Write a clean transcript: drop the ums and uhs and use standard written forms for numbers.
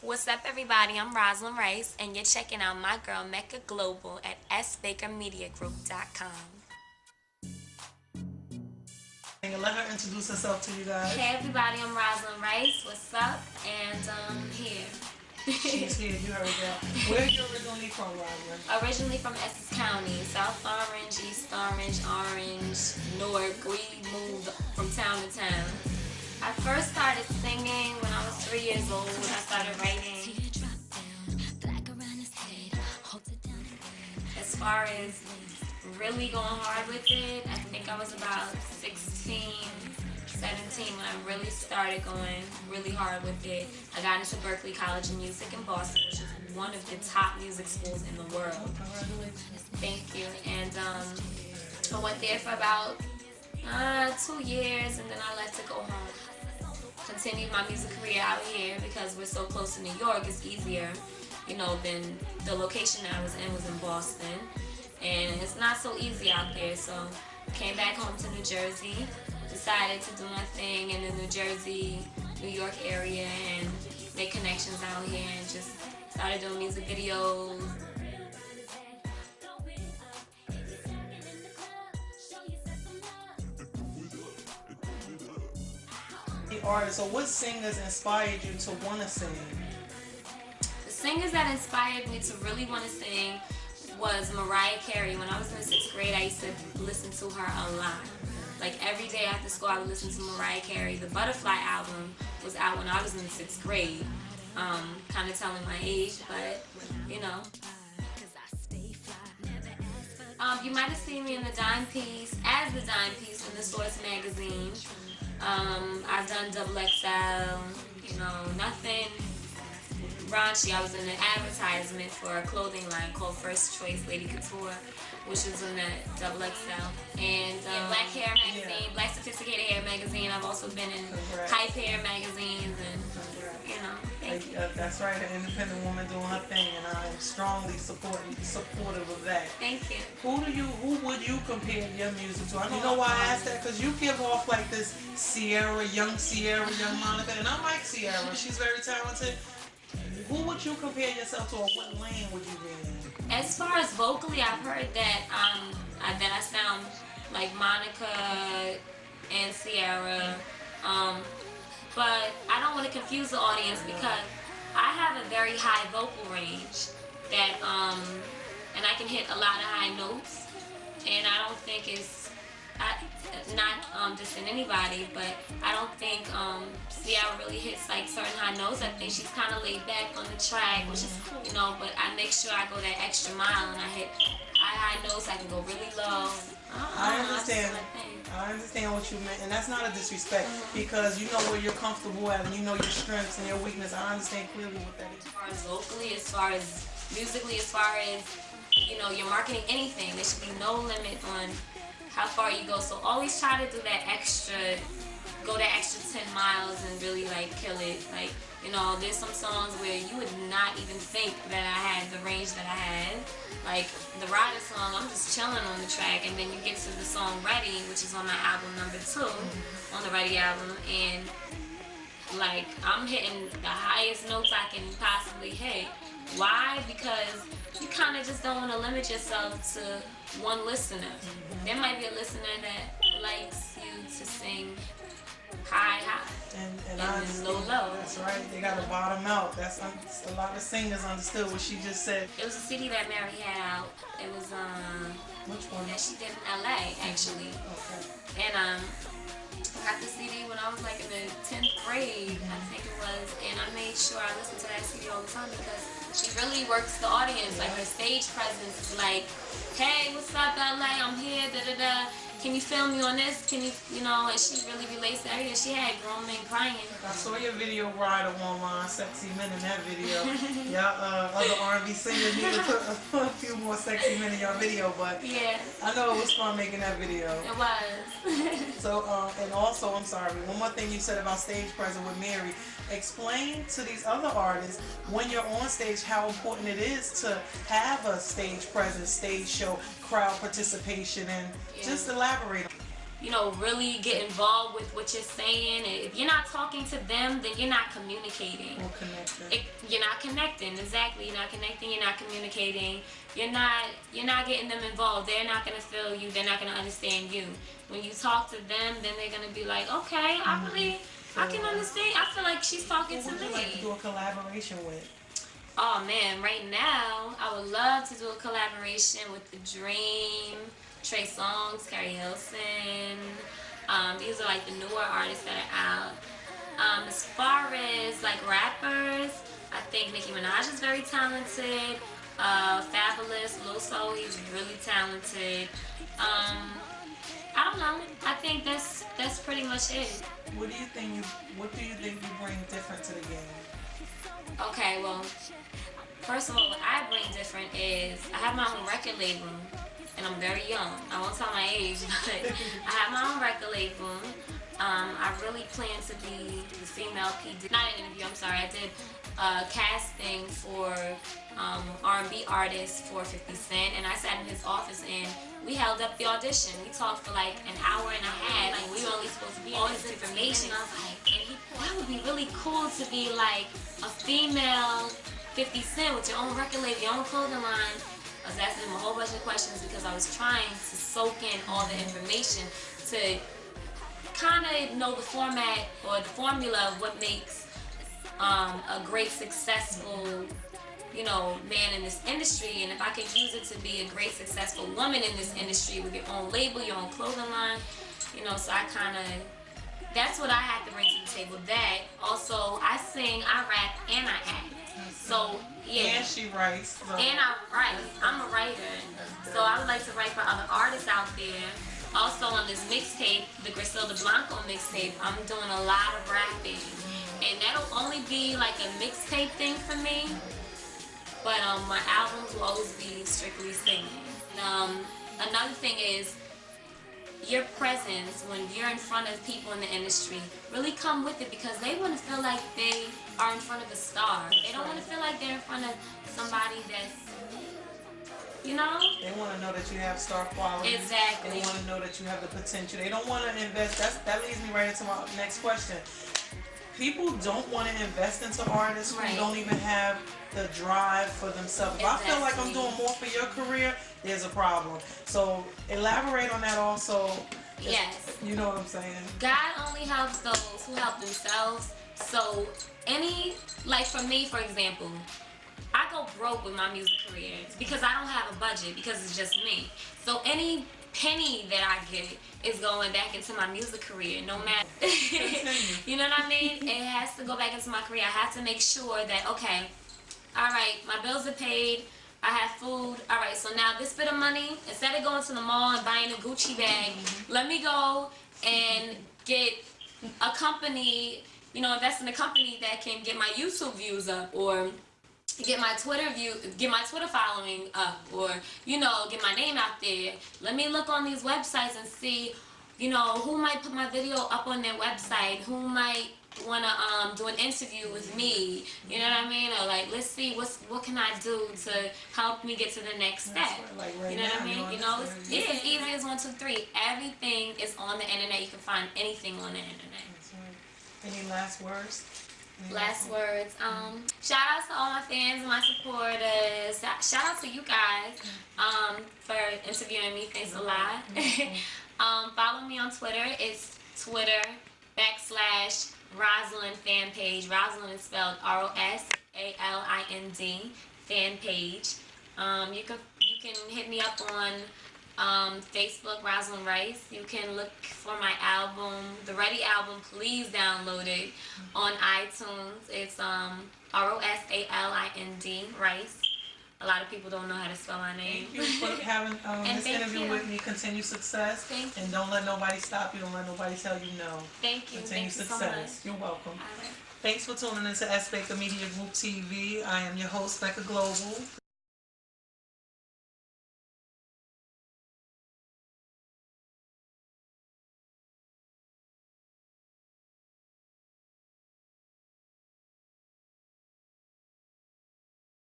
What's up, everybody? I'm Rosalind Rice, and you're checking out my girl Mecca Global at sbakermediagroup.com. Let her introduce herself to you guys. Hey, everybody, I'm Rosalind Rice. What's up? And here. She's here, you heard that. Where are you originally from, Rosalind? Originally from Essex County, South Orange, East Orange, Orange, Newark. We moved from town to town. I first started singing when I was 3 years old. I started writing. As far as really going hard with it, I think I was about 16, 17 when I really started going really hard with it. I got into Berklee College of Music in Boston, which is one of the top music schools in the world. Thank you. And I went there for about 2 years, and then I left to go home. Continued my music career out here because we're so close to New York. It's easier, you know, than the location I was in Boston, and it's not so easy out there. So came back home to New Jersey, decided to do my thing in the New Jersey, New York area, and make connections out here, and just started doing music videos. Artist, so what singers inspired you to want to sing? The singers that inspired me to really want to sing was Mariah Carey. When I was in the 6th grade, I used to listen to her a lot. Like every day after school, I would listen to Mariah Carey. The Butterfly album was out when I was in the 6th grade. Kind of telling my age, but you know. You might have seen me in the Dime Piece, as the Dime Piece in the Source magazine. I've done XXL, you know, nothing raunchy. I was in an advertisement for a clothing line called First Choice Lady Couture, which was in the XXL. And Black Hair Magazine, Black Sophisticated Hair Magazine. I've also been in Hype Hair magazines, and you know. That's right, an independent woman doing her thing, and I am strongly supportive of that. Thank you. Who would you compare your music to? You know why I asked that? Because you give off like this young Monica, and I like Sierra. She's very talented. Who would you compare yourself to, or what lane would you be in? As far as vocally, I've heard that that I sound like Monica and Sierra. But I don't want to confuse the audience because I have a very high vocal range that and I can hit a lot of high notes, and I don't think it's not dissing anybody, but I don't think Sierra really hits like certain high notes. I think she's kind of laid back on the track, which is cool, you know, but I make sure I go that extra mile and I hit high notes. I can go really low. I understand what you meant, and that's not a disrespect, because you know where you're comfortable at, and you know your strengths and your weakness. I understand clearly what that is. As far as vocally, as far as musically, as far as, you know, you're marketing anything, there should be no limit on how far you go. So always try to do that extra, go that extra 10 miles and really like kill it. Like, you know, there's some songs where you would not even think that I had the range that I had. Like the Rider song, I'm just chilling on the track, and then you get to the song Ready, which is on my album number 2, on the Ready album, and like I'm hitting the highest notes I can possibly hit. Why? Because you kind of just don't want to limit yourself to one listener. There might be a listener that likes you to sing high and low. That's right. They got to bottom out. That's a lot of singers understood what she just said. It was a CD that Mary had out. It was which one? that she did in LA actually. Okay. And I got the CD when I was like in the 10th grade, I think it was, and I made sure I listened to that CD all the time because she really works the audience. Like her stage presence is like, hey, what's up, LA? I'm here, da da da. Can you film me on this? Can you know, and she really relates to everything. She had grown men crying. I saw your video Rider online, Sexy Men in that video. Y'all other R&B singers need to put a few more sexy men in your video, but yeah, I know it was fun making that video. It was. So, and also, I'm sorry, one more thing you said about stage presence with Mary. Explain to these other artists when you're on stage how important it is to have a stage presence, stage show, crowd participation, and just elaborate. really get involved with what you're saying. And if you're not talking to them, then you're not communicating. Or connecting. You're not connecting. Exactly. You're not connecting. You're not communicating. You're not getting them involved. They're not gonna feel you. They're not gonna understand you. When you talk to them, then they're gonna be like, okay, I can understand. I feel like she's talking to me. Who would you like to do a collaboration with? Oh man, right now I would love to do a collaboration with The Dream, Trey Songz, Carrie Hilson. These are like the newer artists that are out. As far as like rappers, I think Nicki Minaj is very talented. Fabulous, Lil Soul, he's really talented. I don't know. I think that's pretty much it. What do you think you bring different to the game? Okay, well, first of all, what I bring different is I have my own record label, and I'm very young. I won't tell my age, but I have my own record label. I really plan to be the female PD. Not an interview, I'm sorry. I did casting for R&B artists for 50 Cent, and I sat in his office and we held up the audition. We talked for like an hour and a half. Like, we were only supposed to be all this information. And I was like, that would be really cool to be like a female 50 Cent with your own record label, your own clothing line. I was asking him a whole bunch of questions because I was trying to soak in all the information to kind of know the format or the formula of what makes a great, successful, man in this industry. And if I could use it to be a great, successful woman in this industry with your own label, your own clothing line, so I kind of, that's what I have to bring to the table. That, also, I sing, I rap, and I act. So, yeah. And she writes. So. And I write. I'm a writer. So I would like to write for other artists out there. Also on this mixtape, the Griselda Blanco mixtape, I'm doing a lot of rapping. And that'll only be like a mixtape thing for me. But my albums will always be strictly singing. Another thing is, your presence when you're in front of people in the industry, really come with it, because they want to feel like they are in front of a star. They don't want to feel like they're in front of somebody that's, They want to know that you have star quality. Exactly. They want to know that you have the potential. They don't want to invest. That leads me right into my next question. People don't want to invest into artists who don't even have the drive for themselves. If I feel like I'm doing more for your career, there's a problem. So elaborate on that also. Yes. You know what I'm saying? God only helps those who help themselves. So for me, for example, I go broke with my music career because I don't have a budget, because it's just me. So any penny that I get is going back into my music career, no matter. You know what I mean? It has to go back into my career. I have to make sure that, okay, all right, my bills are paid, I have food, all right, so now this bit of money, instead of going to the mall and buying a Gucci bag, let me go and get a company, invest in a company that can get my YouTube views up, or get my Twitter following up, or get my name out there. Let me look on these websites and see, who might put my video up on their website, who might want to do an interview with me, you know what I mean? Or like, let's see what can I do to help me get to the next step. You know what I mean? It's easy as 1, 2, 3. Everything is on the internet. You can find anything on the internet. That's right. Any last words? Last words. Shout out to all my fans and my supporters. Shout out to you guys for interviewing me. Thanks a lot. Follow me on Twitter. It's Twitter.com/Rosalind fan page. Rosalind is spelled Rosalind fan page. You can hit me up on Facebook, Rosalind Rice. You can look for my album, the Ready album. Please download it on iTunes. It's Rosalind Rice. A lot of people don't know how to spell my name. Thank you for having this interview with me. Continue success. Thank you. And don't let nobody stop you. Don't let nobody tell you no. Thank you. Continue success. So much. You're welcome. Thanks for tuning into S. Baker Media Group TV. I am your host, Becca Global.